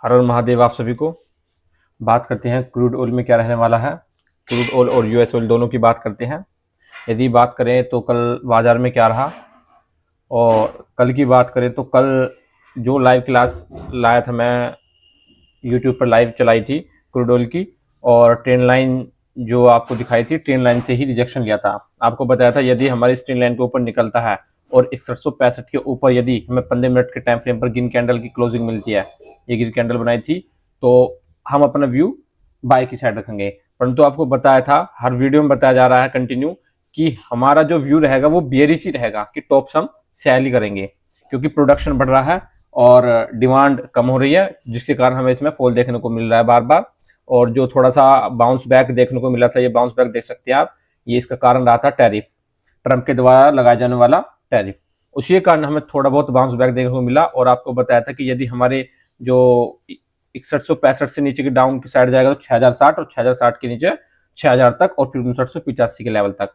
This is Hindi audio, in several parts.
हर हर महादेव। आप सभी को बात करते हैं क्रूड ऑयल में क्या रहने वाला है। क्रूड ऑयल और यूएस ऑयल दोनों की बात करते हैं। यदि बात करें तो कल बाजार में क्या रहा, और कल की बात करें तो कल जो लाइव क्लास लाया था मैं, यूट्यूब पर लाइव चलाई थी क्रूड ऑयल की, और ट्रेन लाइन जो आपको दिखाई थी, ट्रेन लाइन से ही रिजेक्शन लिया था। आपको बताया था यदि हमारे इस ट्रेन लाइन के ऊपर निकलता है और 6165 के ऊपर यदि हमें 15 मिनट के टाइम फ्रेम पर ग्रीन कैंडल की क्लोजिंग मिलती है, ये ग्रीन कैंडल बनाई थी, तो हम अपना व्यू बाय की साइड रखेंगे। परंतु आपको बताया था, हर वीडियो में बताया जा रहा है कंटिन्यू, कि हमारा जो व्यू रहेगा वो बेयरिश ही रहेगा, कि टॉप्स हम सेल ही करेंगे, क्योंकि प्रोडक्शन बढ़ रहा है और डिमांड कम हो रही है, जिसके कारण हमें इसमें फॉल देखने को मिल रहा है बार बार। और जो थोड़ा सा बाउंस बैक देखने को मिला था, ये बाउंस बैक देख सकते हैं आप, ये इसका कारण रहा था टैरिफ, ट्रंप के द्वारा लगाए जाने वाला टैरिफ। उसी के कारण हमें थोड़ा बहुत बाउंस बैक देखने को मिला। और आपको बताया था कि यदि हमारे जो 6165 से नीचे की डाउन की साइड जाएगा तो 6060, और 6060 के नीचे 6000 तक, और फिर 5985 के लेवल तक।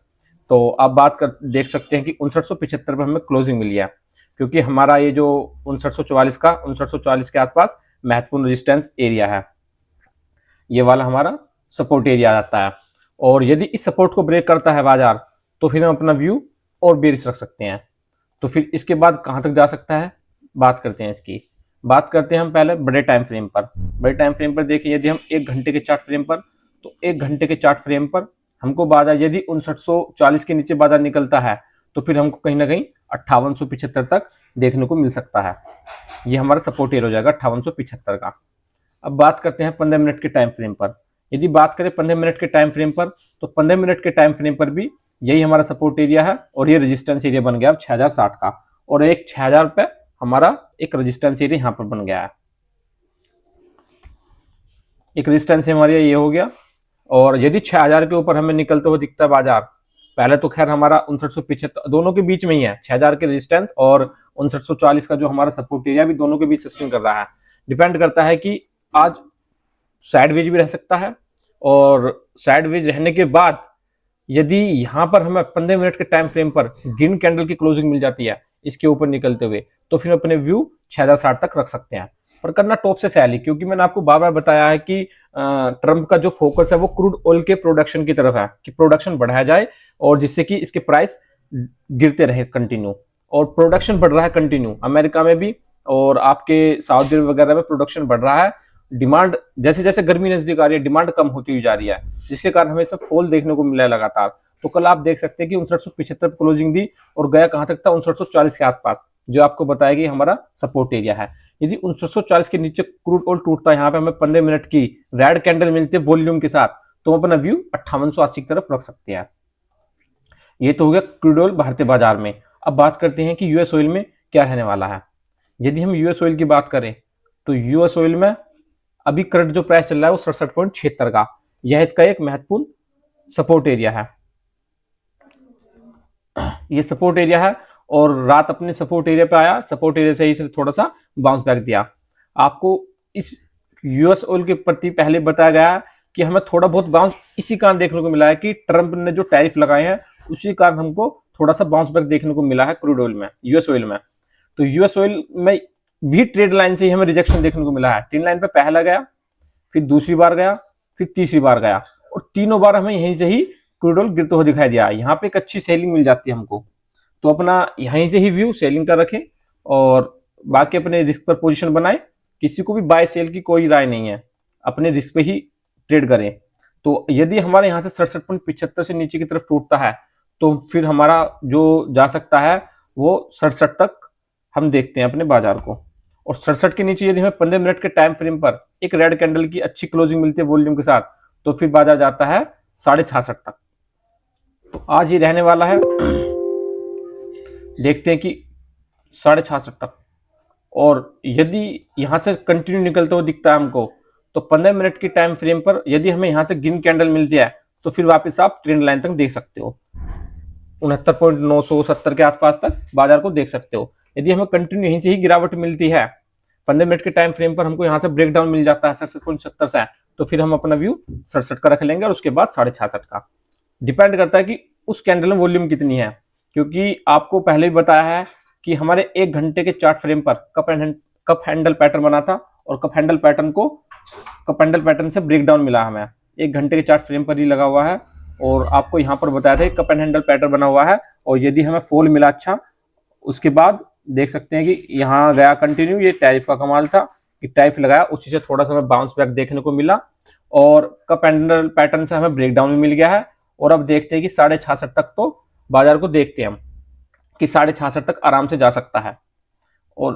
तो आप बात कर देख सकते हैं कि 5975 पर हमें क्लोजिंग मिली है, क्योंकि हमारा ये जो 5944 के आसपास महत्वपूर्ण रेजिस्टेंस एरिया है, ये वाला हमारा सपोर्ट एरिया आता है। और यदि इस सपोर्ट को ब्रेक करता है बाजार, तो फिर हम अपना व्यू और बेरिश रख सकते हैं। तो फिर इसके बाद कहां तक जा सकता है, बात करते हैं इसकी। बात करते हैं हम पहले बड़े टाइम फ्रेम पर। बड़े टाइम फ्रेम पर देखिए, यदि हम 1 घंटे के चार्ट फ्रेम पर, तो 1 घंटे के चार्ट फ्रेम पर हमको बाजार यदि 5940 के नीचे बाजार निकलता है, तो फिर हमको कहीं ना कहीं 5875 तक देखने को मिल सकता है। ये हमारा सपोर्ट एरिया हो जाएगा 5875 का। अब बात करते हैं 15 मिनट के टाइम फ्रेम पर। यदि बात करें 15 मिनट के टाइम फ्रेम पर, तो 15 मिनट के टाइम फ्रेम पर भी यही हमारा सपोर्ट एरिया है, और ये रेजिस्टेंस एरिया बन गया अब 6060 का, और एक 6000 पे हमारा एक रेजिस्टेंस एरिया यहाँ पर बन गया है। एक रेजिस्टेंस हमारा ये हो गया। और यदि 6000 के ऊपर हमें निकलते हुए दिखता है बाजार, पहले तो खैर हमारा 5975 दोनों के बीच में ही है, 6000 के रेजिस्टेंस और 5940 का जो हमारा सपोर्ट एरिया भी दोनों के बीच सस्टेन कर रहा है। डिपेंड करता है कि आज साइडवेज भी रह सकता है, और साइडवेज रहने के बाद यदि यहां पर हमें 15 मिनट के टाइम फ्रेम पर ग्रीन कैंडल की क्लोजिंग मिल जाती है इसके ऊपर निकलते हुए, तो फिर अपने व्यू 6060 तक रख सकते हैं। पर करना टॉप से सैली, क्योंकि मैंने आपको बार बार बताया है कि ट्रंप का जो फोकस है वो क्रूड ऑयल के प्रोडक्शन की तरफ है, कि प्रोडक्शन बढ़ाया जाए और जिससे कि इसके प्राइस गिरते रहे कंटिन्यू। और प्रोडक्शन बढ़ रहा है कंटिन्यू अमेरिका में भी, और आपके सऊदी वगैरह में प्रोडक्शन बढ़ रहा है। डिमांड जैसे जैसे गर्मी नजदीक आ रही है, डिमांड कम होती हुई जा रही है, जिसके कारण हमें सब फॉल देखने को मिला है लगातार। तो कल आप देख सकते हैं कि 5975 क्लोजिंग दी, और गया कहां तक था, 5940 के आसपास, जो आपको बताया कि हमारा सपोर्ट एरिया है। यदि 5940 के नीचे क्रूड ऑयल टूटता है, यहाँ पे हमें 15 मिनट की रेड कैंडल मिलती है वॉल्यूम के साथ, तो हम अपना व्यू 5880 की तरफ रख सकते हैं। ये तो हो गया क्रूड ऑयल भारतीय बाजार में। अब बात करते हैं कि यूएस ऑयल में क्या रहने वाला है। यदि हम यूएस ऑयल की बात करें, तो यूएस ऑयल में अभी करंट जो प्राइस चल रहा है वो 67.76 का, यह इसका एक महत्वपूर्ण सपोर्ट एरिया है। ये सपोर्ट एरिया है, और रात अपने सपोर्ट एरिया पे आया, सपोर्ट एरिया से ही से थोड़ा सा बाउंस बैक दिया। आपको इस यूएस ऑयल के प्रति पहले बताया गया कि हमें थोड़ा बहुत बाउंस इसी कारण देखने को मिला है कि ट्रंप ने जो टैरिफ लगाए हैं उसी कारण हमको थोड़ा सा बाउंस बैक देखने को मिला है क्रूड ऑयल में, यूएस ऑयल में। तो यूएस ऑयल में भी ट्रेड लाइन से ही हमें रिजेक्शन देखने को मिला है। ट्रेड लाइन पे पहला गया, फिर दूसरी बार गया, फिर तीसरी बार गया, और तीनों बार हमें यहीं से ही क्रूड ऑयल गिरते हुए दिखाई दिया। यहाँ पे एक अच्छी सेलिंग मिल जाती है हमको, तो अपना यहीं से ही व्यू सेलिंग का रखें, और बाकी अपने रिस्क पर पोजीशन बनाए। किसी को भी बाय सेल की कोई राय नहीं है, अपने रिस्क पे ही ट्रेड करें। तो यदि हमारे यहाँ से 67.75 से नीचे की तरफ टूटता है, तो फिर हमारा जो जा सकता है वो 67 तक हम देखते हैं अपने बाजार को। और 67 के नीचे यदि हमें 15 मिनट के टाइम फ्रेम पर एक रेड कैंडल की अच्छी क्लोजिंग मिलती है वॉल्यूम के साथ, तो फिर बाजार जाता है 66.5 तक। तो आज ये रहने वाला है, देखते हैं कि 66.5 तक। और यदि यहां से कंटिन्यू निकलते हुए दिखता है हमको, तो 15 मिनट की टाइम फ्रेम पर यदि हमें यहां से ग्रीन कैंडल मिलती है, तो फिर वापस आप ट्रेंड लाइन तक देख सकते हो, 69.970 के आसपास तक बाजार को देख सकते हो। यदि हमें कंटिन्यू यहीं से ही गिरावट मिलती है, 15 मिनट के टाइम फ्रेम पर हमको यहाँ से ब्रेकडाउन मिल जाता है 67.70 से, तो फिर हम अपना व्यू 67 का रख लेंगे, और उसके बाद 66.5 का। डिपेंड करता है कि उस कैंडल में वॉल्यूम कितनी है, क्योंकि आपको पहले भी बताया है कि हमारे 1 घंटे के चार्ट फ्रेम पर cup and cup handle pattern बना था और कप हैंडल पैटर्न से ब्रेकडाउन मिला हमें 1 घंटे के चार्ट फ्रेम पर ही लगा हुआ है और आपको यहाँ पर बताया था कप एंड हैंडल पैटर्न बना हुआ है और यदि हमें फॉल मिला अच्छा, उसके बाद देख सकते हैं कि यहाँ गया कंटिन्यू। ये टैरिफ का कमाल था कि टैरिफ लगाया, उसी से थोड़ा सा हमें बाउंस बैक देखने को मिला और कप हैंडल पैटर्न से हमें ब्रेकडाउन भी मिल गया है। और अब देखते हैं कि 66.5 तक तो बाजार को देखते हैं हम कि 66.5 तक आराम से जा सकता है और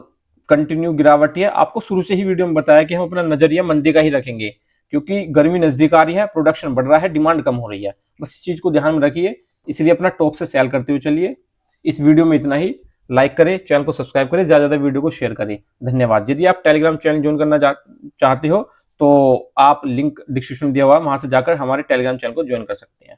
कंटिन्यू गिरावट है। आपको शुरू से ही वीडियो में बताया कि हम अपना नजरिया मंदी का ही रखेंगे क्योंकि गर्मी नजदीक आ रही है, प्रोडक्शन बढ़ रहा है, डिमांड कम हो रही है। बस इस चीज को ध्यान में रखिए, इसलिए अपना टॉप से सेल करते हुए चलिए। इस वीडियो में इतना ही। लाइक करें, चैनल को सब्सक्राइब करें, ज्यादा ज्यादा वीडियो को शेयर करें। धन्यवाद। यदि आप टेलीग्राम चैनल ज्वाइन करना चाहते हो तो आप लिंक डिस्क्रिप्शन में दिया हुआ है, वहां से जाकर हमारे टेलीग्राम चैनल को ज्वाइन कर सकते हैं।